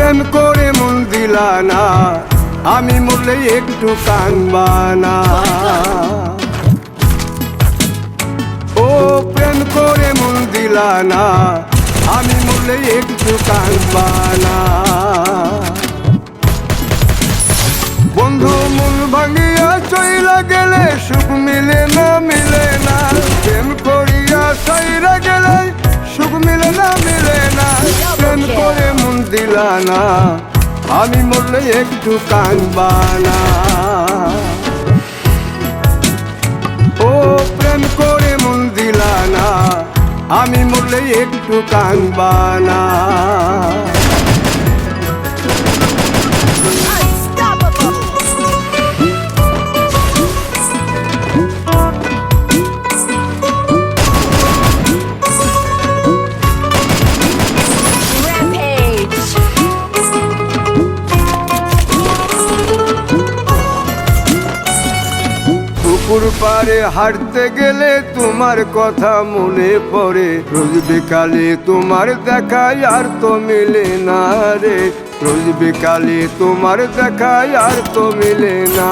প্রেম করে মন দিলা না, আমি মরলে একটু কাঁদবা না। ও প্রেম করে মন দিলা না, আমি মরলে একটু কাঁদবা না। বন্ধু মন ভাঙিয়া চইলা গেলে সুখ মিলে না, মিলে না। প্রেম করিয়া সাইরা গেলে সুখ মিলে না, মিলে না। প্রেম করে মন দিলা না, আমি মরলে একটু কাঁদবা না। ও প্রেম করে মন দিলা না, আমি মরলে একটু কাঁদবা না। পুকুর পাড়ে হাঁটতে গেলে তোমার কথা মনে পড়ে, রোজ বিকালে তোমার দেখায় আর তো মিলে না রে। রোজ বিকালে তোমার দেখায় আর তো মিলে না।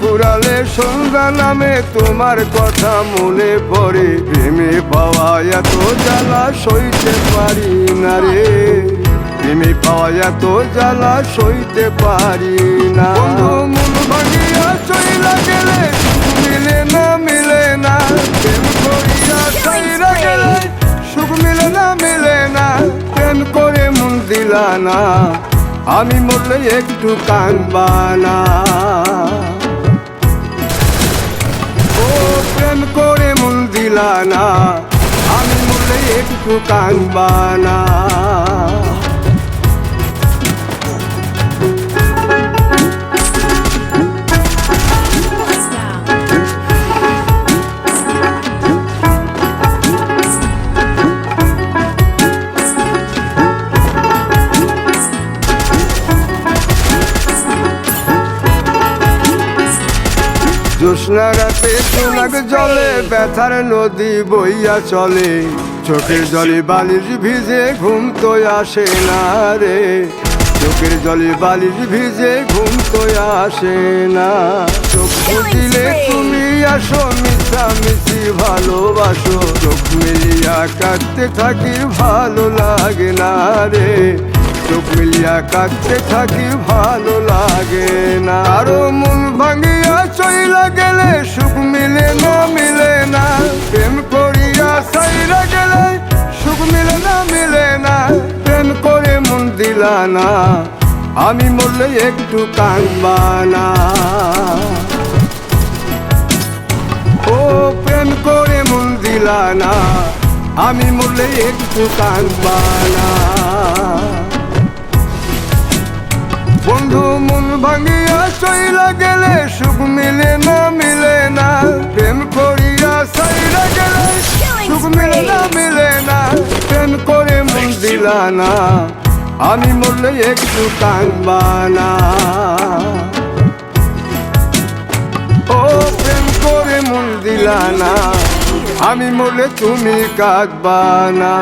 পুরালে সন্ধ্যা নামে তোমার কথা মনে পড়ে, প্রেমে পাওয়া এত জ্বালা সইতে পারি না রে। প্রেমে পাওয়া এত জ্বালা সইতে পারি না। মন ভাঙিয়া চইলা গেলে মিলে না, মিলে না। প্রেম করিয়া সাইরা গেলে সুখ মিলে না, মিলে না। প্রেম করে মন দিলা না, আমি মরলে একটু কাঁদবা না। ও প্রেম করে মন দিলা না, আমি মরলে একটু কাঁদবা না। জ্যোৎস্না রাতে সোনাগ জলে ব্যথার নদী বইয়া চলে, চোখের জলে বালিশ ভিজে ঘুম তো আসে না রে। চোখের জলে বালিশ ভিজে ঘুম তো আসে না। চোখ বুঝিলে তুমি আসো, মিশামিশি ভালোবাসো। চোখ মিলিয়া কাঁদতে থাকি ভালো লাগে না রে। চোখ মিলিয়া কাঁদতে থাকি ভালো লাগে না। আরো মন ভাঙিয়া চইলা গেলে সুখ মিলে না, মিলে না। প্রেম করিয়া সাইরা গেলে সুখ মিলে না, মিলে না। প্রেম করে মন দিলা না, আমি মরলে একটু কাঁদবা না। ও প্রেম করে মন দিলা না, আমি মরলে একটু কাঁদবা না। বন্ধু মন ভাঙিয়া চইলা গেলে সুখ মিলে না, মিলে না। প্রেম করিয়া সাইরা গেলে সুখ মিলে না, মিলে না। প্রেম করে মন দিলা না, আমি মরলে একটু কাঁদবা না। ও প্রেম করে মন দিলা না, আমি মরলে তুমি কাঁদবা না।